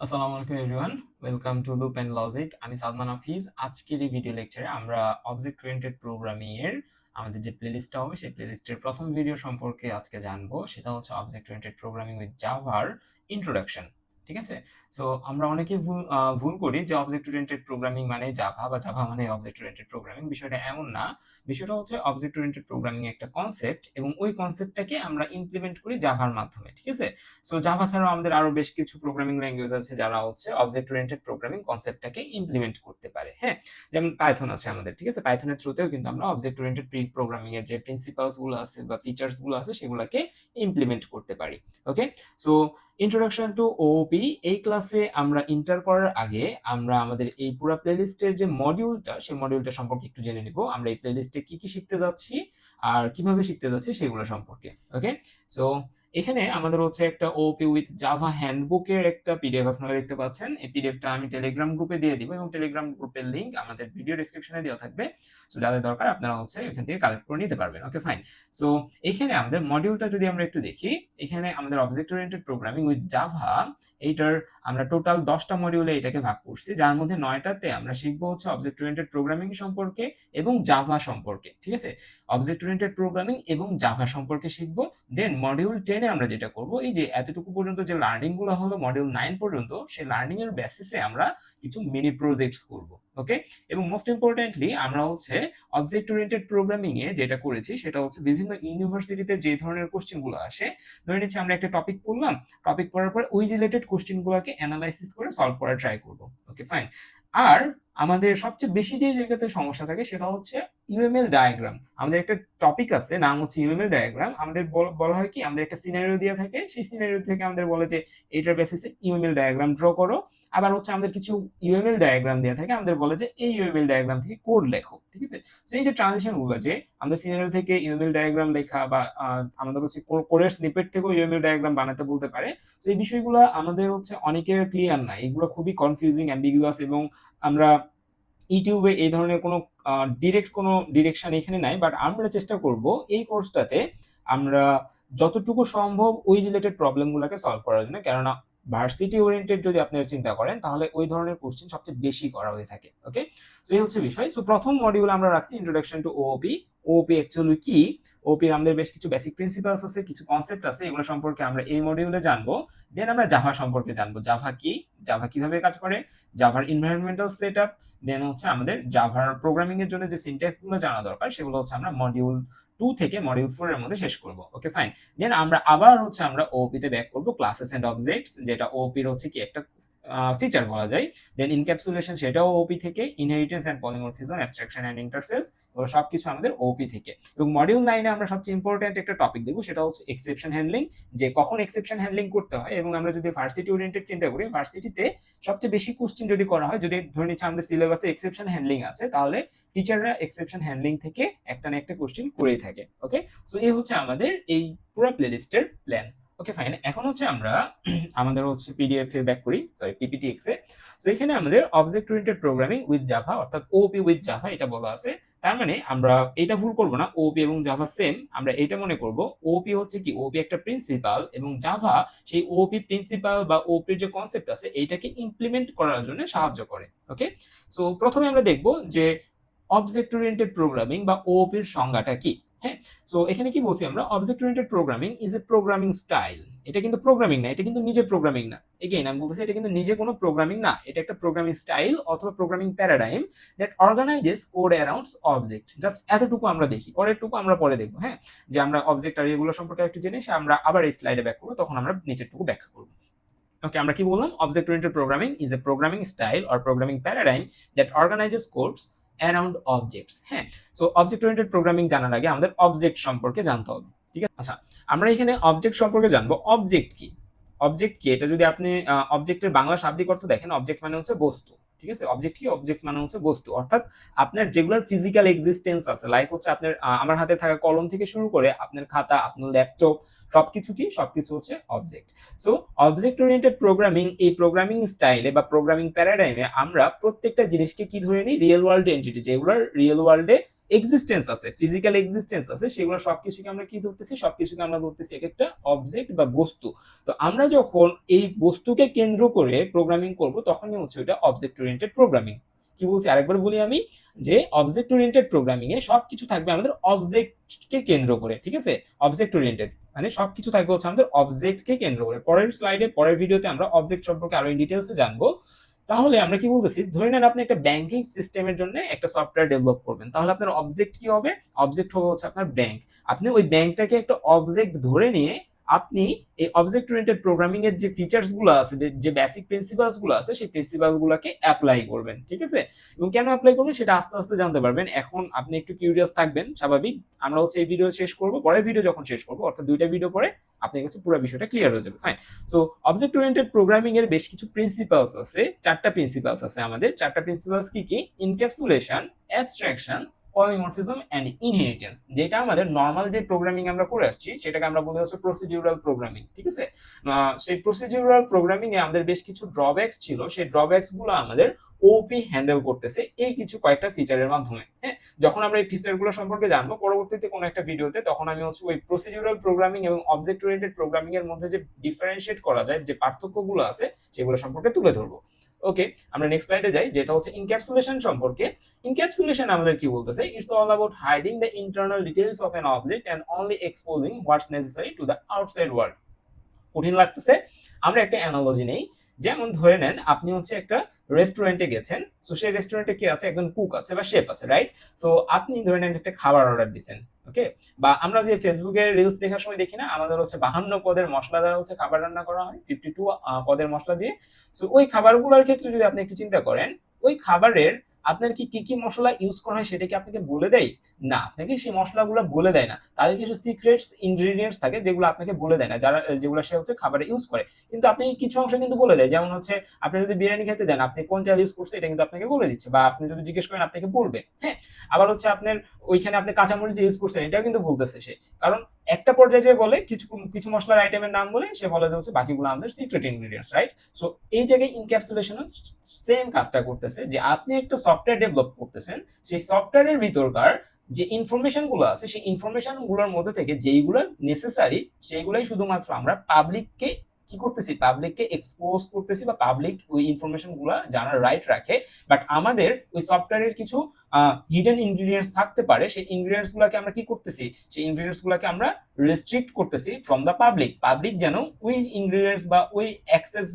আসসালামু আলাইকুম everyone, welcome to loop and logic. আমি সালমান হাফিজ। আজকের এই ভিডিও লেকচারে আমরা অবজেক্ট ওরিয়েন্টেড প্রোগ্রামিং এর আমাদের যে প্লেলিস্টটা হবে সেই প্লেলিস্টের প্রথম ভিডিও সম্পর্কে আজকে জানবো। সেটা হচ্ছে অবজেক্ট ওরিয়েন্টেড প্রোগ্রামিং উইথ জাভার ইন্ট্রোডাকশন। ঠিক আছে? সো আমরা অনেকে ভুল করি যে অবজেক্ট ওরিয়েন্টেড প্রোগ্রামিং মানে জাভা বা জাভা মানে অবজেক্ট ওরিয়েন্টেড প্রোগ্রামিং। বিষয়টা এমন না। বিষয়টা হচ্ছে অবজেক্ট ওরিয়েন্টেড প্রোগ্রামিং একটা কনসেপ্ট এবং ওই কনসেপ্টটাকে আমরা ইমপ্লিমেন্ট করি জাভার মাধ্যমে। ঠিক আছে? সো জাভা ছাড়াও আমাদের আরো বেশ কিছু প্রোগ্রামিং ল্যাঙ্গুয়েজ আছে যারা হচ্ছে অবজেক্ট ওরিয়েন্টেড প্রোগ্রামিং কনসেপ্টটাকে ইমপ্লিমেন্ট করতে পারে। হ্যাঁ, যেমন পাইথন আছে আমাদের। ঠিক আছে, পাইথনের থ্রুতেও কিন্তু আমরা অবজেক্ট ওরিয়েন্টেড প্রোগ্রামিং এর যে প্রিন্সিপালস গুলো আছে বা ফিচার্স গুলো আছে সেগুলোকে ইমপ্লিমেন্ট করতে পারি। ওকে, সো ইন্ট্রোডাকশন টু ওওপি এই ক্লাসে আমরা ইন্টার করার আগে আমরা আমাদের এই পুরো প্লেলিস্টের যে মডিউলটা সেই মডিউলটা সম্পর্কে একটু জেনে নিব। আমরা এই প্লেলিস্টে কি কি শিখতে যাচ্ছি আর কিভাবে শিখতে যাচ্ছি সেগুলো সম্পর্কে। ওকে, সো এখানে আমাদের হচ্ছে একটা ওপি উইথ জাভা হ্যান্ডবুকের একটা পিডিএফ আপনারা দেখতে পাচ্ছেন। এই পিডিএফটা আমি টেলিগ্রাম গ্রুপে দিয়ে দিব এবং টেলিগ্রাম গ্রুপের লিংক আমাদের ভিডিও ডেসক্রিপশনে দেওয়া থাকবে। সো যাদের দরকার আপনারা হচ্ছে এখান থেকে কালেক্ট করে নিতে পারবেন। ওকে, ফাইন। সো এখানে আমাদের মডিউলটা যদি আমরা একটু দেখি, এখানে আমাদের object oriented programming with Java এইটার আমরা টোটাল 10টা মডিউলে এটাকে ভাগ করছি, যার মধ্যে 9টাতে আমরা শিখবো হচ্ছে অবজেক্ট ওরিয়েন্টেড প্রোগ্রামিং সম্পর্কে এবং জাভা সম্পর্কে। ঠিক আছে, অবজেক্ট ওরিয়েন্টেড প্রোগ্রামিং এবং জাভা সম্পর্কে শিখবো। দেন মডিউল 10 এ আমরা যেটা করব, এই যে এতটুকু পর্যন্ত যে লার্নিং গুলো হলো মডিউল 9 পর্যন্ত, সেই লার্নিং এর বেসিসে আমরা কিছু মিনি প্রজেক্টস করব। ওকে, এবং মোস্ট ইম্পর্টেন্টলি আমরা হচ্ছে অবজেক্ট ওরিয়েন্টেড প্রোগ্রামিং এ যেটা করেছি সেটা হচ্ছে বিভিন্ন ইউনিভার্সিটিতে যে ধরনের কোশ্চেন গুলো আসে, ধরে নিচ্ছি আমরা একটা টপিক পড়লাম, টপিক পড়ার পর ওই রিলেটেড কোশ্চেন গুলোকে অ্যানালাইসিস করে সলভ করার ট্রাই করব। ওকে, ফাইন। আর আমাদের সবচেয়ে বেশি যে জায়গাতে সমস্যা থাকে সেটা হচ্ছে ইউএমএল ডায়াগ্রাম। আমাদের একটা টপিক আছে, নাম হচ্ছে ইউএমএল ডায়াগ্রাম। আমাদের বলা হয় কি, আমাদের একটা সিনারিও দেওয়া থাকে, সেই সিনারিও থেকে আমাদের বলে যে এটার বেসিসে ইউএমএল ডায়াগ্রাম ড্র করো। আবার হচ্ছে আমাদের কিছু ইউএমএল ডায়াগ্রাম দেওয়া থাকে, আমাদের বলে যে এই ইউএমএল ডায়াগ্রাম থেকে কোড লেখো। ঠিক আছে, তো এই যে ট্রানজিশন গুলো, যে আমাদের সিনারিও থেকে ইউএমএল ডায়াগ্রাম লেখা বা আমাদের হচ্ছে কোডের স্নিপেট থেকেও ইউএমএল ডায়াগ্রাম বানাতে বলতে পারে। তো এই বিষয়গুলো আমাদের হচ্ছে অনেকের ক্লিয়ার না, এগুলো খুবই কনফিউজিং, অ্যাম্বিগুয়াস, এবং আমরা ইউটিউবে এই ধরনের কোনো ডিরেক্ট কোনো ডিরেকশন এখানে নাই। বাট আমরা চেষ্টা করব এই কোর্সটাতে আমরা যতটুকু সম্ভব ওই রিলেটেড প্রবলেমগুলোকে সলভ করার জন্য, কেননা ভার্সিটি ওরিয়েন্টেড যদি আপনারা চিন্তা করেন তাহলে ওই ধরনের কোশ্চেন সবচেয়ে বেশি করা হয়ে থাকে। ওকে, সো এই হচ্ছে বিষয়। সো প্রথম মডিউল আমরা রাখছি introduction to OOP. OOP actually কি, ওপির আমাদের বেশ কিছু বেসিক প্রিন্সিপালস আছে, কিছু কনসেপ্ট আছে, এগুলো সম্পর্কে আমরা এই মডিউলে জানবো। দেন আমরা জাভা সম্পর্কে জানবো, জাভা কি, জাভা কিভাবে কাজ করে, জাভার এনভায়রনমেন্টাল সেটআপ। দেন হচ্ছে আমাদের জাভার প্রোগ্রামিং এর জন্য যে সিনট্যাক্স গুলো জানা দরকার সেগুলো হচ্ছে আমরা মডিউল 2 থেকে মডিউল 4 এর মধ্যে শেষ করব। ওকে, ফাইন। দেন আমরা আবার হচ্ছে আমরা ওপি তে ব্যাক করব, ক্লাসেস এন্ড অবজেক্টস, যেটা ওপি এর হচ্ছে কি একটা ফিচার বলা যায়। দেন ইনক্যাপসুলেশন, সেটাও ওপি থেকে। Inheritance and polymorphism, abstraction and interface, এগুলো সবকিছু আমাদের ওপি থেকে। এবং মডিউল 9 এ আমরা সবচেয়ে ইম্পর্টেন্ট একটা টপিক দেখব, সেটা হচ্ছে এক্সেপশন হ্যান্ডলিং, যে কখন এক্সেপশন হ্যান্ডলিং করতে হয়। এবং আমরা যদি ভার্সিটি ওরিয়েন্টেড চিন্তা করি, ভার্সিটিতে সবচেয়ে বেশি কোশ্চেন যদি করা হয়, যদি ধরে নিচ্ছি আমাদের সিলেবাসে এক্সেপশন হ্যান্ডলিং আছে, তাহলে টিচাররা এক্সেপশন হ্যান্ডলিং থেকে একটা না একটা কোশ্চেন করেই থাকে। ওকে, সো এই হচ্ছে আমাদের এই পুরো প্লেলিস্টের প্ল্যান। ওকে, ফাইন। এখন হচ্ছে আমরা আমাদের হচ্ছে পিডিএফ এ ব্যাক করি, সরি পিপিটিএক্স এ। সো এখানে আমাদের object oriented programming with Java, অর্থাৎ ওপি উইথ জাভা এটা বলা আছে। তার মানে আমরা এটা ভুল করব না, ওপি এবং জাভা সেম। আমরা এটা মনে করব ওপি হচ্ছে কি, ওপি একটা প্রিন্সিপাল এবং জাভা সেই ওপি প্রিন্সিপাল বা ওপির যে কনসেপ্ট আছে এইটাকে ইমপ্লিমেন্ট করার জন্য সাহায্য করে। ওকে, সো প্রথমে আমরা দেখব যে অবজেক্ট ওরিয়েন্টেড প্রোগ্রামিং বা ওপির সংজ্ঞাটা কি। হ্যাঁ, সো এখানে কি বলছি আমরা, object oriented programming is a programming style. এটা কিন্তু প্রোগ্রামিং না, এটা কিন্তু নিজে প্রোগ্রামিং না। এগেইন আমি বলতেছি, এটা কিন্তু নিজে কোনো প্রোগ্রামিং না, এটা একটা প্রোগ্রামিং স্টাইল অথবা programming paradigm that organises code around object. Just এতটুকু আমরা দেখি, পরেরটুকু আমরা পরে দেখবো। হ্যাঁ, যে আমরা অবজেক্ট আর এগুলো সম্পর্কে একটু জেনে আমরা আবার এই স্লাইডে ব্যাক করবো, তখন আমরা নিচেরটুকু ব্যাখ্যা করবো। ওকে, আমরা কি বললাম, object oriented programming is a programming style or programming paradigm that organises codes around objects. হ্যাঁ, সো অবজেক্ট ওরিয়েন্টেড প্রোগ্রামিং জানার আগে আমাদের অবজেক্ট সম্পর্কে জানতে হবে। ঠিক আছে, আচ্ছা, আমরা এখানে অবজেক্ট সম্পর্কে জানবো। অবজেক্ট কি, অবজেক্ট কি, এটা যদি আপনি অবজেক্টের বাংলা শাব্দিক অর্থ দেখেন, অবজেক্ট মানে হচ্ছে বস্তু। ঠিক আছে, অবজেক্ট কি, অবজেক্ট মানে হচ্ছে বস্তু, অর্থাৎ আপনার যেগুলোর ফিজিক্যাল এক্সিস্টেন্স আছে, লাইক হচ্ছে আপনার আমার হাতে থাকা কলম থেকে শুরু করে আপনার খাতা, আপনার ল্যাপটপ, সবকিছু কি, সবকিছু হচ্ছে object. So object oriented programming, এই প্রোগ্রামিং স্টাইলে বা প্রোগ্রামিং প্যারাডাইমে আমরা প্রত্যেকটা জিনিসকে কি ধরে নিই, রিয়েল ওয়ার্ল্ড এন্টিটি, যেগুলোর রিয়েল ওয়ার্ল্ডে এক্সিস্টেন্স আছে, ফিজিক্যাল এক্সিস্টেন্স আছে, সেগুলো সবকিছুকে আমরা কি ধরতেছি, সবকিছুকে আমরা ধরতেছি এক একটা অবজেক্ট বা বস্তু। তো আমরা যখন এই বস্তুকে কেন্দ্র করে প্রোগ্রামিং করব তখনই হচ্ছে ওটা অবজেক্ট ওরিয়েন্টেড প্রোগ্রামিং। কি বলছি আরেকবার বলি আমি, যে অবজেক্ট ওরিয়েন্টেড প্রোগ্রামিং এ সবকিছু থাকবে আমাদের অবজেক্টকে কেন্দ্র করে, ঠিক আছে? অবজেক্ট ওরিয়েন্টেড মানে সবকিছু থাকবে হচ্ছে আমাদের অবজেক্টকে কেন্দ্র করে। পরের স্লাইডে, পরের ভিডিওতে আমরা অবজেক্ট সম্পর্কে আরো ইন ডিটেইলসে জানবো। তাহলে আমরা কি বলতেছি, ধরে নেন আপনি একটা ব্যাংকিং সিস্টেমের জন্য একটা সফটওয়্যার ডেভেলপ করবেন, তাহলে আপনার অবজেক্ট কি হবে? অবজেক্ট হবে হচ্ছে আপনার ব্যাংক। আপনি ওই ব্যাংকটাকে একটা অবজেক্ট ধরে নিয়ে আপনি এই অবজেক্ট ওরিয়েন্টেড প্রোগ্রামিং এর যে ফিচার্স গুলো আছে, যে বেসিক প্রিন্সিপালস গুলো আছে, সেই প্রিন্সিপাল গুলোকে অ্যাপ্লাই করবেন, ঠিক আছে? এবং কেন অ্যাপ্লাই করবেন সেটা আস্তে আস্তে জানতে পারবেন। এখন আপনি একটু কিউরিয়াস থাকবেন, স্বাভাবিক। আমরা হচ্ছে এই ভিডিও শেষ করব, পরের ভিডিও যখন শেষ করব, অর্থাৎ 2টা ভিডিও পরে আপনার কাছে পুরো বিষয়টা ক্লিয়ার হয়ে যাবে। Fine. So object oriented programming এর বেশ কিছু প্রিন্সিপালস আছে, 4টা প্রিন্সিপালস আছে আমাদের। 4টা প্রিন্সিপালস কি কি? Encapsulation, abstraction, polymorphism and inheritance. যেটা আমাদের নরমাল যে প্রোগ্রামিং আমরা করে আসছি সেটাকে আমরা বলি হচ্ছে প্রসিডিউরাল প্রোগ্রামিং, ঠিক আছে? সেই প্রসিডিউরাল প্রোগ্রামিং এ আমাদের বেশ কিছু ড্রব্যাকস ছিল, সেই ড্রব্যাকস গুলো আমাদের ওপি হ্যান্ডেল করতেছে এই কিছু কয়েকটা ফিচারের মাধ্যমে। হ্যাঁ, যখন আমরা এই ফিচারগুলো সম্পর্কে জানবো পরবর্তীতে কোনো একটা ভিডিওতে, তখন আমি হচ্ছে ওই প্রসিডিউরাল প্রোগ্রামিং এবং অবজেক্ট ওরিয়েন্টেড প্রোগ্রামিং এর মধ্যে যে ডিফারেন্সিয়েট করা যায়, যে পার্থক্যগুলো আছে, সেগুলো সম্পর্কে তুলে ধরবো। ওকে, আমরা নেক্সট স্লাইডে যাই, যেটা হচ্ছে ইনক্যাপসুলেশন সম্পর্কে। ইনক্যাপসুলেশন আমাদের কি বলতেছে? It's all about hiding the internal details of an object and only exposing what's necessary to the outside world. কঠিন লাগতেছে, আমরা একটা অ্যানালজি নেই। যেমন ধরে নেন আপনি হচ্ছে একটা রেস্টুরেন্টে গেছেন, সো সেই রেস্টুরেন্টে কি আছে? একজন কুক আছে বা শেফ আছে, রাইট? সো আপনি ধরে নেন একটা খাবার অর্ডার দিচ্ছেন, ওকে? বা আমরা যে ফেসবুকে রিলস দেখার সময় দেখি না, আমাদের হচ্ছে 52 পদের মশলা দ্বারা হচ্ছে খাবার রান্না করা হয়, 52 পদের মশলা দিয়ে। সো ওই খাবারগুলোর ক্ষেত্রে যদি আপনি একটু চিন্তা করেন, ওই খাবারের আপনার কি কি মশলা ইউজ করা হয় সেটা কি আপনাকে বলে দেয়? না, আপনাকে সেই মশলাগুলো বলে দেয় না। তাদের কিছু সিক্রেটস ইনগ্রেডিয়েন্টস থাকে যেগুলো আপনাকে বলে দেয় না, যেগুলো সে হচ্ছে খাবারে ইউজ করে। কিন্তু আপনি কিছু অংশ কিন্তু বলে দেয়। যেমন হচ্ছে আপনি যদি বিরিয়ানি খেতে যান, আপনি কোন চাল ইউজ করছেন এটা কিন্তু আপনাকে বলে দিচ্ছে, বা আপনি যদি জিজ্ঞেস করেন আপনাকে বলবে। হ্যাঁ, আবার হচ্ছে আপনার ওইখানে আপনি কাঁচামরিচ ইউজ করছেন এটাও কিন্তু বলতেছে সে। কারণ একটা পর্যায়ে যে বলে কিছু কিছু মশলার আইটেমের নাম বলে, সে বলে যে হচ্ছে বাকিগুলো আমাদের সিক্রেট ইনগ্রেডিয়েন্টস, রাইট? সো এই জায়গায় ইনক্যাপসুলেশন সেম কাজটা করতেছে, যে আপনি একটা সফটওয়্যার ডেভেলপ করতেছেন, সেই সফটওয়্যারের ভিতরকার যে ইনফরমেশন গুলো আছে, সেই ইনফরমেশন গুলোর মধ্যে থেকে যেইগুলো নেসেসারি সেইগুলাই শুধুমাত্র আমরা পাবলিককে কি করতেছি, পাবলিককে এক্সপোজ করতেছি, বা পাবলিক ওই ইনফরমেশন গুলো জানার রাইট রাখে। বাট আমাদের ওই সফটওয়্যারের কিছু হিডেন ইনগ্রেডিয়েন্টস থাকতে পারে, সেই ইনগ্রেডিয়েন্টস গুলাকে আমরা কি করতেছি, সেই ইনগ্রেডিয়েন্টস গুলাকে আমরা রেস্ট্রিক্ট করতেছি ফ্রম দ্য পাবলিক। পাবলিক যেন ওই ইনগ্রেডিয়েন্টস বা ওই অ্যাক্সেস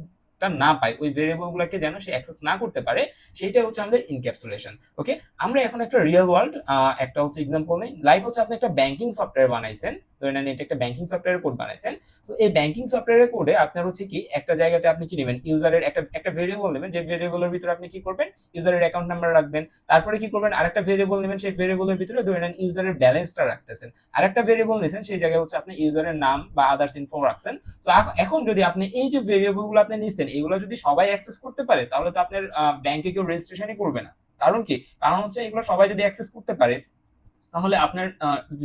না পায়, ওই ভেরিয়েবল গুলাকে যেন সে অ্যাক্সেস না করতে পারে, সেটা হচ্ছে আমাদের ইনক্যাপসুলেশন। ওকে, আমরা এখন একটা রিয়েল ওয়ার্ল্ড একটা হচ্ছে এক্সাম্পল নেই। লাইক হচ্ছে আপনি একটা ব্যাংকিং সফটওয়্যার বানাইছেন, ধরে নেন এটা একটা ব্যাংকিং সফটওয়্যারের কোড বানাইছেন। সো এই ব্যাংকিং সফটওয়্যারের কোডে আপনার হচ্ছে কি, একটা জায়গাতে আপনি কি নেবেন, ইউজারের একটা ভেরিয়েবল নেবেন, যে ভেরিয়েবলের ভিতরে আপনি কি করবেন, ইউজারের অ্যাকাউন্ট নাম্বার রাখবেন। তারপরে কি করবেন, আরেকটা ভেরিয়েবল নেবেন, সেই ভেরিয়েবলের ভিতরে ধরে নেন ইউজারের ব্যালেন্সটা রাখতেছেন। আরেকটা ভেরিয়েবল নিয়েছেন, সেই জায়গায় হচ্ছে আপনি ইউজারের নাম বা আদার্স ইনফো রাখছেন। সো এখন যদি আপনি এই যে ভেরিয়েবল গুলো আপনি নিচ্ছেন, এগুলো যদি সবাই অ্যাক্সেস করতে পারে, তাহলে তো আপনার ব্যাংকে কেউ রেজিস্ট্রেশনই করবে না। কারণ কি? কারণ হচ্ছে এগুলো সবাই যদি অ্যাক্সেস করতে পারে, তাহলে আপনার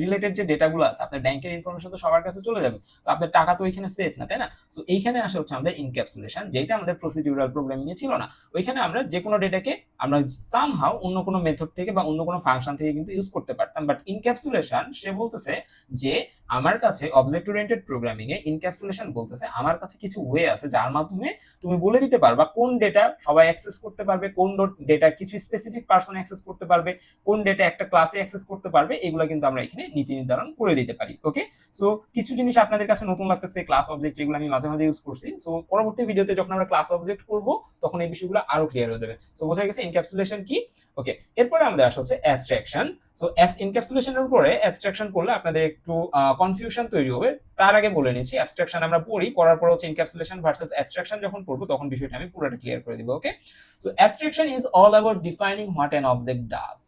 রিলেটেড যে ডেটাগুলো আছে, আপনার ব্যাংকের ইনফরমেশন তো সবার কাছে চলে যাবে। তো আপনার টাকা তো ওইখানে সেফ না, তাই না? সো এইখানে আসে হচ্ছে আমাদের ইনক্যাপসুলেশন, যেটা আমাদের প্রসিডিউরাল প্রোগ্রামিং এ ছিল না। ওইখানে আমরা যে কোনো ডেটাকে আমরা সামহাউ অন্য কোনো মেথড থেকে বা অন্য কোনো ফাংশন থেকে কিন্তু ইউজ করতে পারতাম। বাট ইনক্যাপসুলেশন সে বলতেছে যে আমার কাছে অবজেক্ট ওরিয়েন্টেড প্রোগ্রামিং এ ইনক্যাপসুলেশন বলতেছে আমার কাছে কিছু ওয়ে আছে যার মাধ্যমে তুমি বলে দিতে পারবা কোন ডেটা সবাই অ্যাক্সেস করতে পারবে, কোন ডেটা কিছু স্পেসিফিক পারসন অ্যাক্সেস করতে পারবে, কোন ডেটা একটা ক্লাসে অ্যাক্সেস করতে পারবে। এগুলো কিন্তু আমরা এখানে নীতি নির্ধারণ করে দিতে পারি। ওকে, সো কিছু জিনিস আপনাদের কাছে নতুন লাগতেছে, ক্লাস অবজেক্ট, এগুলো আমি মাঝে মাঝে ইউজ করছি। সো পরবর্তী ভিডিওতে যখন আমরা ক্লাস অবজেক্ট করব, তখন এই বিষয়গুলো আরো ক্লিয়ার হয়ে যাবে। সো বোঝা গেছে এনক্যাপসুলেশন কি। ওকে, এরপরে আমাদের আসা হচ্ছে অ্যাবস্ট্রাকশন। সো এনক্যাপসুলেশনের উপরে অ্যাবস্ট্রাকশন করলে আপনাদের একটু কনফিউশন তৈরি হবে। তার আগে বলে নিচ্ছি, অ্যাবস্ট্রাকশন আমরা পড়ার পর হচ্ছে এনক্যাপসুলেশন ভার্সেস অ্যাবস্ট্রাকশন যখন পড়বো, তখন বিষয়টা আমি পুরোটা ক্লিয়ার করে দিব। Okay, so abstraction is all about defining what an object does.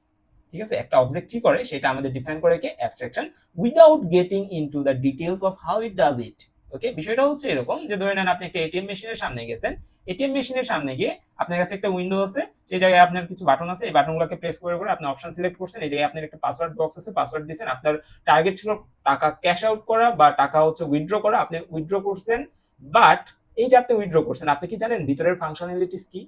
ঠিক আছে, একটা অবজেক্ট কি করে সেটা আমাদের ডিফাইন করে কে, abstraction, without getting into the details of how it does it. Okay, বিষয়টা হচ্ছে এরকম যে ধরে নেন আপনি একটা এটিএম মেশিনের সামনে গেছেন, এটিএম মেশিনের সামনে গিয়ে আপনার কাছে একটা উইন্ডো আছে, সেই জায়গায় আপনার কিছু বাটন আছে, এই বাটনগুলোকে প্রেস করে করে আপনি অপশন সিলেক্ট করছেন, এই জায়গায় আপনার একটা পাসওয়ার্ড বক্স আছে, পাসওয়ার্ড দিয়েছেন। আপনার টার্গেট ছিল টাকা ক্যাশ আউট করা বা টাকা হচ্ছে উইথড্র করা, আপনি উইথড্র করছেন। বাট এই যে আপনি উইথড্র করছেন, আপনি কি জানেন ভিতরের ফাংশনালিটিস কি?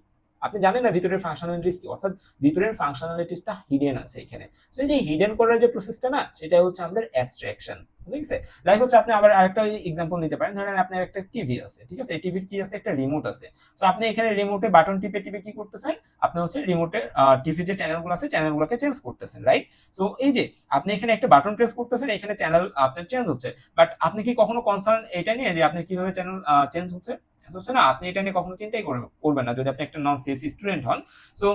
আপনি জানেন না ভিতরের ফাংশনালিটিস কি, অর্থাৎ ভিতরের ফাংশনালিটিসটা হিডেন আছে এখানে। সো এই যে হিডেন করার যে প্রসেসটা না, সেটা হচ্ছে আমাদের অ্যাবস্ট্রাকশন। ঠিক আছে, লাইক হচ্ছে আপনি আবার আরেকটা এক্সাম্পল নিতে পারেন। ধরেন আপনার একটা টিভি আছে, ঠিক আছে, এই টিভির কি আছে, একটা রিমোট আছে। তো আপনি এখানে রিমোটে বাটন টিপে টিপে কি করতেছেন, আপনি হচ্ছে রিমোটে টিভির যে চ্যানেলগুলো আছে চ্যানেলগুলোকে চেঞ্জ করতেছেন, রাইট? সো এই যে আপনি এখানে একটা বাটন প্রেস করতেছেন, এখানে চ্যানেল আপনার চেঞ্জ হচ্ছে, বাট আপনি কি কখনো কনসার্ন এটা নিয়ে যে আপনি কিভাবে চ্যানেল চেঞ্জ হচ্ছে হচ্ছে না, আপনি এটা নিয়ে কখনো চিন্তাই করবেন না যদি আপনি একটা নন সিএসসি স্টুডেন্ট হন। সো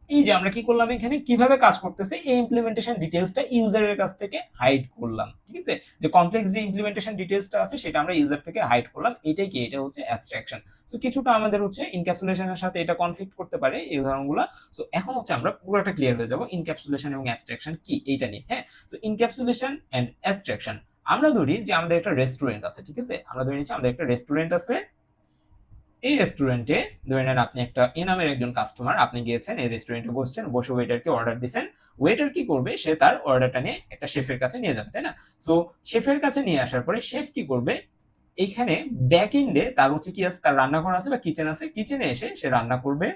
এই যে আমরা কি করলাম, এখানে কিভাবে কাজ করতেছে এই ইমপ্লিমেন্টেশন ডিটেইলসটা ইউজারের কাছ থেকে হাইড করলাম। ঠিক আছে, যে কমপ্লেক্স যে ইমপ্লিমেন্টেশন ডিটেইলসটা আছে সেটা আমরা ইউজার থেকে হাইড করলাম। এটাই কি, এটা হচ্ছে অ্যাবস্ট্রাকশন। সো কিছুটা আমাদের হচ্ছে ইনক্যাপসুলেশনের সাথে এটা কনফ্লিক্ট করতে পারে এই উদাহরণগুলো। সো এখন হচ্ছে আমরা পুরোটা ক্লিয়ার হয়ে যাব ইনক্যাপসুলেশন এবং অ্যাবস্ট্রাকশন কি এইটা নিয়ে। হ্যাঁ, সো ইনক্যাপসুলেশন এন্ড অ্যাবস্ট্রাকশন, আমরা ধরি যে আমাদের একটা রেস্টুরেন্ট আছে। ঠিক আছে, আমরা ধরে নিচ্ছি আমাদের একটা রেস্টুরেন্ট আছে। এই রেস্টুরেন্টে ধরে নেন আপনি একটা এ নামের একজন কাস্টমার, আপনি গিয়েছেন এই রেস্টুরেন্টে, বসছেন, বসে ওয়েটারকে অর্ডার দিচ্ছেন। ওয়েটার কি করবে, সে তার অর্ডারটা নিয়ে একটা শেফের কাছে নিয়ে যাবে, তাই না? সো শেফের কাছে নিয়ে আসার পরে শেফ কি করবে, এইখানে ব্যাক এন্ডে তার হচ্ছে কি আছে, তার রান্নাঘর আছে বা কিচেন আছে, কিচেনে এসে সে রান্না করবে।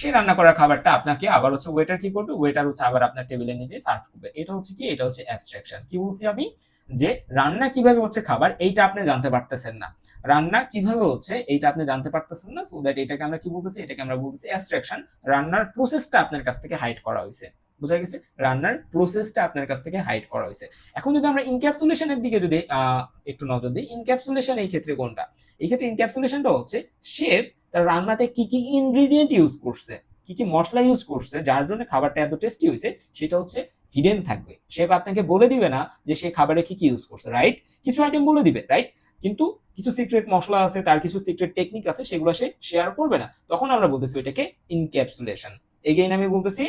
সে রান্না করা খাবারটা আপনাকে আবার হচ্ছে ওয়েটার কি করবে, ওয়েটার হচ্ছে আবার আপনার টেবিলে নিয়ে সার্ভ করবে। এটা হচ্ছে কি, এটা হচ্ছে অ্যাবস্ট্রাকশন। কি বলছি আমি, যে রান্না কিভাবে হচ্ছে খাবার এইটা আপনি জানতে পারতেছেন না, রান্না কিভাবে হচ্ছে এইটা আপনি জানতে পারতেছেন না। সো দ্যাট এটাকে আমরা কি বলতেছি, এটাকে আমরা বলতেছি অ্যাবস্ট্রাকশন। রান্নার প্রসেসটা আপনার কাছ থেকে হাইড করা হয়েছে, বুঝা গেছে? রান্নার প্রসেসটা আপনার কাছ থেকে হাইড করা হয়েছে। এখন যদি আমরা ইনক্যাপসুলেশনের দিকে যদি একটু নজর দিই, ইনক্যাপসুলেশন এই ক্ষেত্রে কোনটা, এই ক্ষেত্রে ইনক্যাপসুলেশনটা হচ্ছে শেফ তার রান্নাতে কি কি ইনগ্রেডিয়েন্ট ইউজ করছে, কি কি মশলা ইউজ করছে যার জন্য খাবারটা এত টেস্টি হয়েছে, সেটা হচ্ছে হিডেন থাকবে। শেফ আপনাকে বলে দিবে না যে সে খাবারে কি কি ইউজ করছে, রাইট? কিছু আইটেম বলে দিবে, রাইট? কিন্তু কিছু সিক্রেট মশলা আছে, তার কিছু সিক্রেট টেকনিক আছে, সেগুলো সে শেয়ার করবে না। তখন আমরা বলতেছি এটাকে ইনক্যাপসুলেশন। এগেইন আমি বলতেছি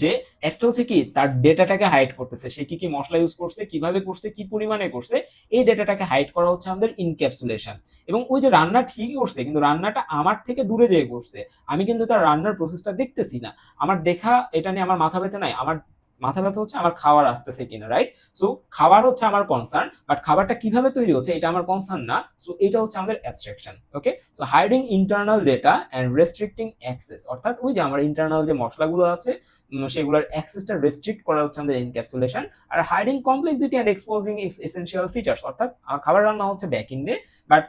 যে একটা হচ্ছে কি, তার ডেটাটাকে হাইড করতেছে, সে কি কি মশলা ইউজ করছে, কিভাবে করছে, কি পরিমাণে করছে, এই ডেটাটাকে হাইড করা হচ্ছে আমাদের ইনক্যাপসুলেশন। এবং ওই যে রান্না ঠিকই করছে, কিন্তু রান্নাটা আমার থেকে দূরে যেয়ে করছে, আমি কিন্তু তার রান্নার প্রসেসটা দেখতেছি না, আমার দেখা এটা নিয়ে আমার মাথা ব্যথা নাই, আমার মাথা ব্যথা হচ্ছে আমার খাবার আসতেছে কিনা, রাইট? সো খাবার হচ্ছে আমার কনসার্ন, বাট খাবারটা কিভাবে তৈরি হচ্ছে এটা আমার কনসার্ন না। সো এটা হচ্ছে আমাদের abstraction. Okay, so hiding internal data and restricting access, অর্থাৎ ওই যে আমার ইন্টারনাল যে মশলাগুলো আছে সেগুলোর অ্যাক্সেসটা রেস্ট্রিক্ট করা হচ্ছে আমাদের এনক্যাপসুলেশন। আর hiding complexity and exposing essential features, অর্থাৎ খাবার রান্না হচ্ছে ব্যাক এন্ডে, বাট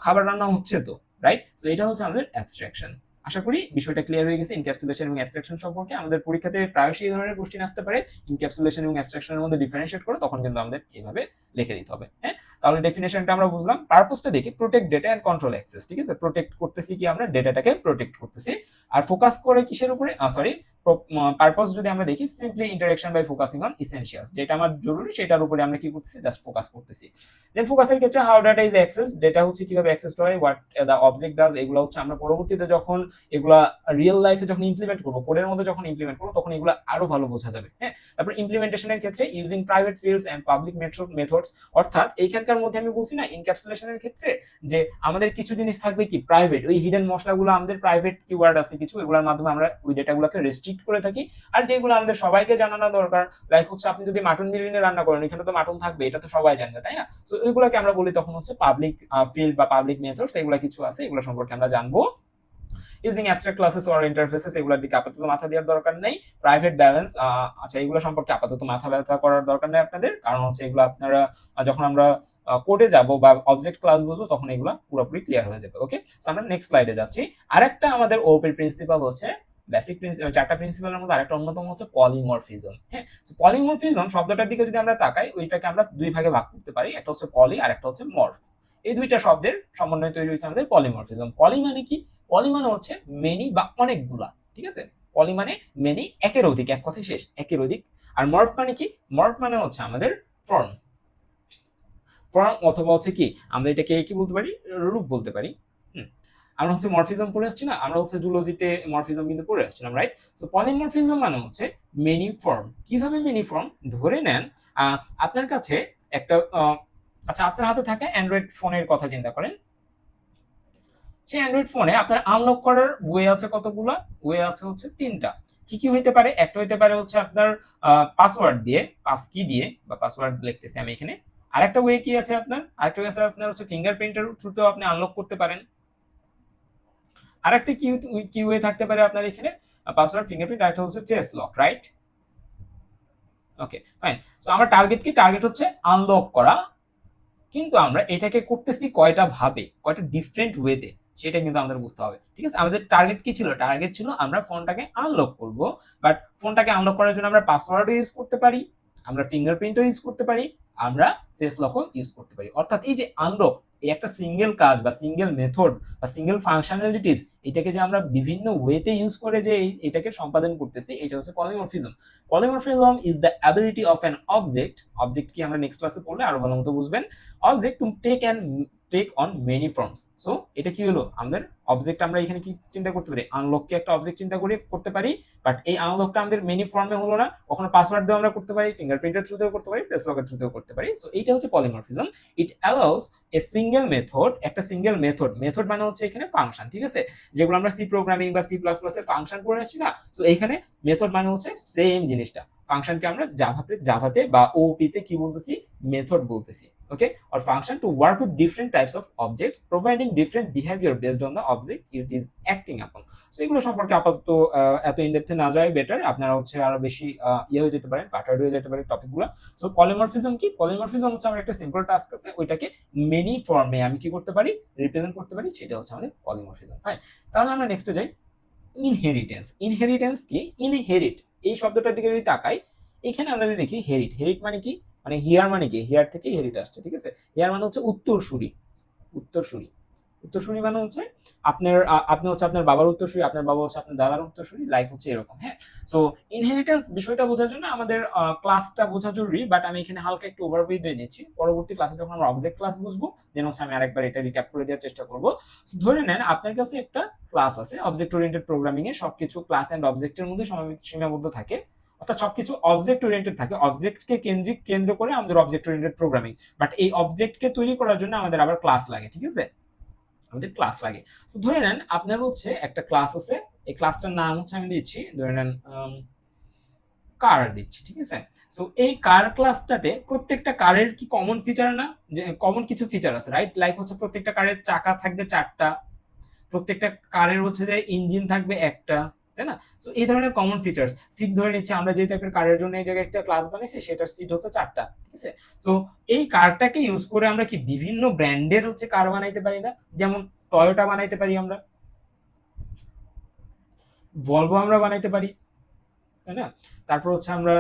খাবার রান্না হচ্ছে তো, রাইট? তো এটা হচ্ছে আমাদের অ্যাবস্ট্রাকশন। আশা করি বিষয়টা ক্লিয়ার হয়ে গেছে ইনক্যাপসুলেশন এবং অ্যাবস্ট্রাকশন সম্পর্কে। আমাদের পরীক্ষাতে প্রায়শই এই ধরনের কোশ্চেন আসতে পারে, ইনক্যাপসুলেশন এবং অ্যাবস্ট্রাকশনের মধ্যে ডিফারেন্সিয়েট করে, তখন কিন্তু আমাদের এইভাবে লিখে দিতে হবে। হ্যাঁ, তাহলে ডেফিনেশনটা আমরা বুঝলাম। পারপোজটা দেখি, protect data and control access. ঠিক আছে, প্রোটেক্ট করতেছি কি, আমরা ডেটাটাকে প্রোটেক্ট করতেছি। আর ফোকাস করে কিসের উপরে, সরি, পারপস যদি আমরা দেখি, simply interaction by focusing on essentials, যেটা আমার জরুরি সেটার উপরে আমরা কি করতেছি, জাস্ট ফোকাস করতেছি। দেন ফোকাসের ক্ষেত্রে how data is access, data হচ্ছে কিভাবে অ্যাক্সেস হয়, হোয়াট দ্য অবজেক্ট ডাজ, এগুলো হচ্ছে আমরা পরবর্তীতে যখন এগুলা রিয়েল লাইফে যখন ইমপ্লিমেন্ট করবো, কোডের মধ্যে যখন ইমপ্লিমেন্ট করবো, তখন এগুলো আরো ভালো বোঝা যাবে। হ্যাঁ, তারপর ইমপ্লিমেন্টেশনের ক্ষেত্রে using private fields and public methods, অর্থাৎ এইখানকার মধ্যে আমি বলছি না ইনক্যাপসুলেশনের ক্ষেত্রে যে আমাদের কিছু জিনিস থাকবে কি প্রাইভেট, ওই হিডেন মশলাগুলো আমাদের প্রাইভেট কিওয়ার্ড আছে কিছু, এগুলোর মাধ্যমে আমরা ওই ডেটাগুলোকে রেস্ট্রিক্ট করে থাকি। আর যেগুলো আমাদের সবাইকে জানানো দরকার, লাইক হচ্ছে আপনি যদি মাটন বিরিয়ানি রান্না করেন, এখানে তো মাটন থাকবে, এটা তো সবাই জানবে, তাই না? সো এগুলোকে আমরা বলি তখন হচ্ছে পাবলিক ফিল্ড বা পাবলিক মেথডস, এগুলো কিছু আছে, এগুলো সম্পর্কে আমরা জানবো। Using abstract classes or interfaces, এগুলোর দিকে আপাতত মাথা দেওয়ার দরকার নেই। প্রাইভেট ব্যালেন্স, আচ্ছা, এগুলো সম্পর্কে আপাতত মাথা ব্যথা করার দরকার নেই আপনাদের, কারণ হচ্ছে এগুলো আপনারা যখন আমরা কোডে যাব বা অবজেক্ট ক্লাস বলবো, তখন এগুলো পুরোপুরি ক্লিয়ার হয়ে যাবে। ওকে, সো আমরা নেক্সট স্লাইডে যাচ্ছি। আরেকটা আমাদের ওপির প্রিন্সিপাল হচ্ছে, বেসিক প্রিন্সিপাল, চারটা প্রিন্সিপালের মধ্যে আরেকটা অন্যতম হচ্ছে পলিমরফিজম। হ্যাঁ, সো পলিমরফিজম শব্দটার দিকে যদি আমরা তাকাই, ওইটাকে আমরা দুই ভাগে ভাগ করতে পারি, একটা হচ্ছে পলি আর একটা হচ্ছে মর্ফ। এই দুইটা শব্দের সমন্বয়ে তৈরি হয়েছে আমাদের পলিমরফিজম। পলি মানে কি, পলি মানে হচ্ছে মেনি বা অনেকগুলা। ঠিক আছে, পলি মানে মেনি, একের অধিক, এক কথায় শেষ, একের অধিক। আর মর্ফ মানে কি, মর্ফ মানে হচ্ছে আমাদের ফর্ম, ফর্ম অথবা হচ্ছে কি আমরা এটাকে কি বলতে পারি, রূপ বলতে পারি। আমরা হচ্ছে মরফিজম পড়ে আসছি না, আমরা হচ্ছে জুলজিতে মরফিজম কিন্তু পড়ে আসছিলাম, রাইট? সো পলিমরফিজম মানে হচ্ছে মেনি ফর্ম। কিভাবে মেনি ফর্ম, ধরে নেন আপনার কাছে একটা আচ্ছা, আপনার হাতে থাকা অ্যান্ড্রয়েড ফোনের কথা চিন্তা করেন। সেই অ্যান্ড্রয়েড ফোনে আপনার আনলক করার ওয়ে আছে কতগুলা, ওয়ে আছে হচ্ছে তিনটা। কি কি হইতে পারে, একটা হইতে পারে হচ্ছে আপনার পাসওয়ার্ড দিয়ে, পাস কি দিয়ে বা পাসওয়ার্ড লিখতেছি আমি এখানে। আরেকটা ওয়ে কি আছে আপনার, আরেকটা ওয়ে আছে আপনার হচ্ছে ফিঙ্গারপ্রিন্টের থ্রুতেও আপনি আনলক করতে পারেন। আরেকটা কি ওয়ে থাকতে পারে আপনার এখানে, পাসওয়ার্ড, ফিঙ্গারপ্রিন্ট, আর একটা হচ্ছে face lock, right? Okay fine. So আমার টার্গেট কি? টার্গেট হচ্ছে আনলক করা, কিন্তু আমরা এটাকে করতেছি কয়টা ভাবে, কয়টা ডিফারেন্ট ওয়েতে, সেটা কিন্তু আমাদের বুঝতে হবে। ঠিক আছে, আমাদের টার্গেট কি ছিল? টার্গেট ছিল আমরা ফোনটাকে আনলক করব, বাট ফোনটাকে আনলক করার জন্য আমরা পাসওয়ার্ডও ইউজ করতে পারি, আমরা ফিঙ্গারপ্রিন্টও ইউজ করতে পারি, আমরা ফেস লকও ইউজ করতে পারি। অর্থাৎ এই যে আনলক, এই একটা সিঙ্গেল কাজ বা সিঙ্গেল মেথড বা সিঙ্গেল ফাংশনালিটিস, এটাকে যে আমরা বিভিন্ন ওয়েতে ইউজ করে যে এটাকে সম্পাদন করতেছি, এটা হচ্ছে polymorphism. Polymorphism is the ability of an object, object কি আমরা নেক্সট ক্লাসে পড়লে আরো ভালো মতো বুঝবেন, object to take on many forms. So এটা কি হলো আমাদের অবজেক্ট, আমরা এখানে কি চিন্তা করতে পারি, আনলককে একটা অবজেক্ট চিন্তা করে করতে পারি, বাট এই আনলকটা আমাদের মেনি ফর্মে হলো না, কখনো পাসওয়ার্ড দিয়ে আমরা করতে পারি, ফিঙ্গারপ্রিন্টের থ্রুতেও করতে পারি, ফেস লকের থ্রুতেও করতে পারি। সো এইটা হচ্ছে polymorphism. It allows a single method, একটা সিঙ্গেল মেথড, মেথড মানে হচ্ছে এখানে ফাংশন, ঠিক আছে, যেগুলো আমরা সি প্রোগ্রামিং বা সি প্লাস প্লাস এর ফাংশন পড়ে আসছি না, সো এইখানে মেথড মানে হচ্ছে সেম জিনিসটা। ফাংশনকে আমরা জাভাতে বা ওপি তে কি বলতেছি, মেথড বলতেছি। ওকে, or function to work with different types of objects providing different behavior based on the object it is acting upon. So এগুলো সম্পর্কে আপাতত এত ইনডেপথে না যাওয়াই বেটার, আপনারা হচ্ছে আরো বেশি ইয়ে হয়ে যেতে পারেন, কাটার হয়ে যেতে পারে টপিকগুলো। সো পলিমরফিজম কি? পলিমরফিজম হচ্ছে আমার একটা সিম্পল টাস্ক আছে, ওইটাকে মেনি ফর্মে আমি কি করতে পারি, রিপ্রেজেন্ট করতে পারি, সেটা হচ্ছে আমাদের পলিমরফিজম। ফাইন, তাহলে আমরা নেক্সটে যাই। ইনহেরিটেন্স। ইনহেরিটেন্স কি? ইনহেরিট এই শব্দটার দিকে যদি তাকাই, এখানে আমরা যদি দেখি হেরিট, হেরিট মানে কি, মানে হিয়ার মানে কি, হিয়ার থেকে হেরিট আসছে, ঠিক আছে। হিয়ার মানে হচ্ছে উত্তরসূরি, উত্তরসূরি, উত্তরসূরি মানে হচ্ছে আপনার আপনি হচ্ছে আপনার বাবার উত্তরসূরি, আপনার বাবা হচ্ছে আপনার দাদার উত্তরসূরি, লাইক হচ্ছে এরকম। হ্যাঁ, সো ইনহেরিটেন্স বিষয়টা বোঝার জন্য আমাদের ক্লাসটা বোঝা জরুরি, বাট আমি এখানে হালকা একটু ওভারভিউ দিয়ে নিচ্ছি, পরবর্তী ক্লাসে যখন আমরা অবজেক্ট ক্লাস বুঝবো দেন হচ্ছে আমি আরেকবার এটা রিক্যাপ করে দেওয়ার চেষ্টা করব। ধরে নেন আপনার কাছে একটা ক্লাস আছে, অবজেক্ট ওরিয়েন্টেড প্রোগ্রামিং এ সবকিছু ক্লাস এন্ড অবজেক্টের মধ্যে সীমাবদ্ধ থাকে, অর্থাৎ সবকিছু অবজেক্ট ওরিয়েন্টেড থাকে, অবজেক্টকে কেন্দ্র করে আমাদের অবজেক্ট ওরিয়েন্টেড প্রোগ্রামিং, বাট এই অবজেক্টকে তৈরি করার জন্য আমাদের আবার ক্লাস লাগে, ঠিক আছে, আমাদের ক্লাস লাগে। তো ধরে নেন আপনার হচ্ছে একটা ক্লাস আছে, এই ক্লাসটার নাম হচ্ছে আমি দিচ্ছি, ধরে নেন কার দিচ্ছি, ঠিক আছে। সো এই কার ক্লাসটাতে প্রত্যেকটা কারের কি কমন ফিচার না, যে কমন কিছু ফিচার আছে, রাইট? লাইক হচ্ছে প্রত্যেকটা কারের চাকা থাকবে 4টা, প্রত্যেকটা কারের হচ্ছে যে ইঞ্জিন থাকবে একটা, তাই না? সো এই ধরনের কমন ফিচার্স। সিট ধরে নিচ্ছে আমরা যে টাইপের কারের জন্য এই জায়গায় একটা ক্লাস বানিয়েছি, সেটার সিট হচ্ছে 4টা, ঠিক আছে। সো এই কারটাকে ইউজ করে আমরা কি বিভিন্ন ব্র্যান্ডের হচ্ছে কার বানাইতে পারি না? যেমন টয়োটা বানাইতে পারি আমরা, ভলভো আমরা বানাইতে পারি, তাই না? তারপর হচ্ছে আমরা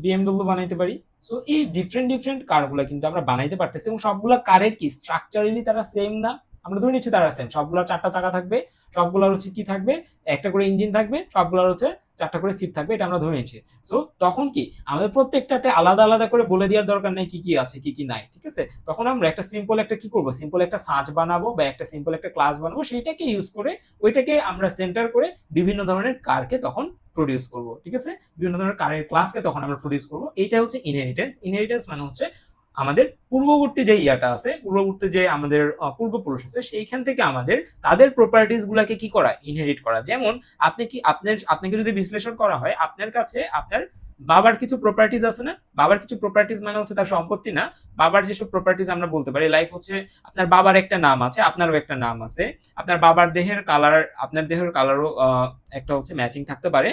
বিএমডব্লিউ বানাইতে পারি। সো এই ডিফারেন্ট ডিফারেন্ট কারগুলো কিন্তু আমরা বানাইতে পারতেছি, এবং সবগুলা কারের কি স্ট্রাকচারালি তারা সেম না, আমরা ধরে নিচ্ছি তারা সেম, সবগুলোর 4টা চাকা থাকবে, সবগুলোর হচ্ছে কি থাকবে, একটা করে ইঞ্জিন থাকবে, সবগুলোর হচ্ছে 4টা করে সিট থাকবে, এটা আমরা ধরে নিচ্ছি। সো তখন কি আমাদের প্রত্যেকটাতে আলাদা আলাদা করে বলে দেওয়ার দরকার নেই কি কি আছে কি কি নাই, ঠিক আছে। তখন আমরা একটা সিম্পল একটা কি করব, সিম্পল একটা সার্চ বানাবো বা একটা সিম্পল একটা ক্লাস বানাবো, সেইটাকে ইউজ করে ওইটাকে আমরা সেন্টার করে বিভিন্ন ধরনের কারকে তখন প্রডিউস করব, ঠিক আছে, বিভিন্ন ধরনের কারের ক্লাসকে তখন আমরা প্রডিউস করব। এইটা হচ্ছে ইনহেরিটেন্স। ইনহেরিটেন্স মানে হচ্ছে আমাদের পূর্ববর্তী যে ইয়াটা আছে, পূর্ববর্তী যে আমাদের পূর্বপুরুষ আছে, সেইখান থেকে আমাদের তাদের প্রপার্টিজ গুলাকে কি করা, ইনহেরিট করা। যেমন আপনি কি আপনাকে যদি বিশ্লেষণ করা হয়, আপনার কাছে আপনার বাবার কিছু প্রপার্টিজ আছে না, বাবার কিছু প্রপার্টিজ মানে হচ্ছে তার সম্পত্তি না, বাবার যেসব প্রপার্টিজ আমরা বলতে পারি, লাইক হচ্ছে আপনার বাবার একটা নাম আছে, আপনারও একটা নাম আছে, আপনার বাবার দেহের কালার, আপনার দেহের কালারও একটা হচ্ছে ম্যাচিং থাকতে পারে,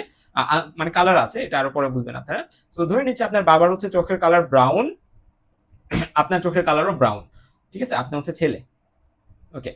মানে কালার আছে, এটা আরো পরে বুঝবেন আপনারা। সো ধরে নিচ্ছি আপনার বাবার হচ্ছে চোখের কালার ব্রাউন, আপনার চোখের কালারও ব্রাউন, ঠিক আছে, আপনি হচ্ছে ছেলে। ওকে,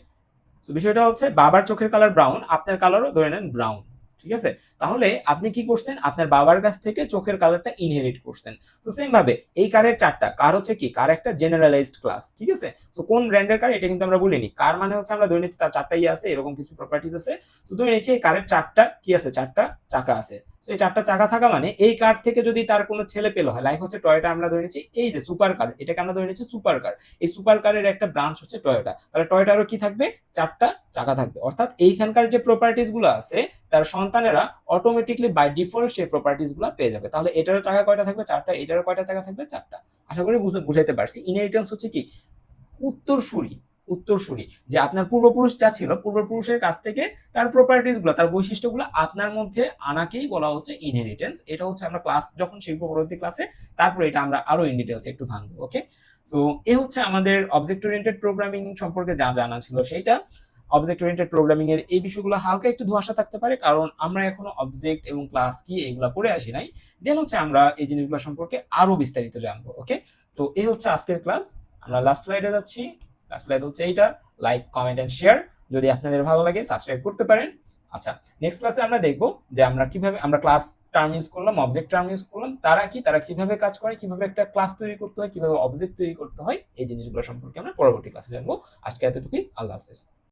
সো বিষয়টা হচ্ছে বাবার চোখের কালার ব্রাউন, আপনার কালারও ধরে নেন ব্রাউন, ঠিক আছে। তাহলে আপনি কি করছেন, আপনার বাবার কাছ থেকে চোখের কালারটা ইনহেরিট করছেন। তো সেম ভাবে এই কারের 4টা কার হচ্ছে কি, কার একটা জেনারেলাইজড ক্লাস, ঠিক আছে। সো কোন ব্র্যান্ডের কার এটা কিন্তু আমরা বলিনি, কার মানে হচ্ছে আমরা ধরে নিচ্ছি তার 4টা ইয়ে আছে, এরকম কিছু প্রপার্টিজ আছে। সো ধরে নিচ্ছি এই কারের 4টা কি আছে, 4টা চাকা আছে। সো এই 4টা চাকা থাকা মানে এই কার থেকে যদি তার কোনো ছেলে পেলো হয়, লাইক হচ্ছে টয়োটা, আমরা ধরে নিচ্ছি এই যে সুপার কার, এটাকে আমরা ধরে নিচ্ছি সুপার কার, এই সুপার কারের একটা ব্রাঞ্চ হচ্ছে টয়োটা, তাহলে টয়োটারও কি থাকবে, 4টা চাকা থাকবে। অর্থাৎ এইখানকার যে প্রপার্টিজ গুলো আছে তার সন্তানেরা অটোমেটিকলি বাই ডিফল্ট সেই প্রপার্টিজ গুলো পেয়ে যাবে। তাহলে এটারও চাকা কয়টা থাকবে, 4টা, এটারও কয়টা চাকা থাকবে, 4টা। আশা করি বুঝাইতে পারছি। ইনহেরিটেন্স হচ্ছে কি, উত্তরসূরি, উত্তরসূরি, যে আপনার পূর্বপুরুষ যা ছিল, পূর্বপুরুষের কাছ থেকে তার প্রপার্টিজ গুলো, তার বৈশিষ্ট্যগুলো আপনার মধ্যে আনাকেই বলা হচ্ছে ইনহেরিটেন্স। এটা হচ্ছে আমরা ক্লাস যখন শিখবো পরবর্তী ক্লাসে, তারপরে এটা আমরা আরো ইন ডিটেলস একটু ভাঙবো। ওকে, সো এ হচ্ছে আমাদের অবজেক্ট ওরিয়েন্টেড প্রোগ্রামিং সম্পর্কে যা জানা ছিল সেইটা। অবজেক্ট ওরিয়েন্টেড প্রোগ্রামিং এর এই বিষয়গুলো হালকা একটু ধোঁয়াশা থাকতে পারে, কারণ আমরা এখনো অবজেক্ট এবং ক্লাস কি এগুলো পড়ে আসি নাই। দেন হচ্ছে আমরা এই জিনিসগুলো সম্পর্কে আরো বিস্তারিত জানবো। ওকে, তো এই হচ্ছে আজকের ক্লাস। আমরা লাস্ট স্লাইডে যাচ্ছি। লাস্ট স্লাইড হচ্ছে এইটা। Like, comment and share. যদি আপনাদের ভালো লাগে সাবস্ক্রাইব করতে পারেন। আচ্ছা, নেক্সট ক্লাসে আমরা দেখবো যে আমরা কিভাবে আমরা ক্লাস টার্ম ইউজ করলাম, অবজেক্ট টার্ম ইউজ করলাম, তারা কিভাবে কাজ করে, কিভাবে একটা ক্লাস তৈরি করতে হয়, কিভাবে অবজেক্ট তৈরি করতে হয়, এই জিনিসগুলো সম্পর্কে আমরা পরবর্তী ক্লাসে জানবো। আজকে এতটুকুই। আল্লাহ হাফেজ।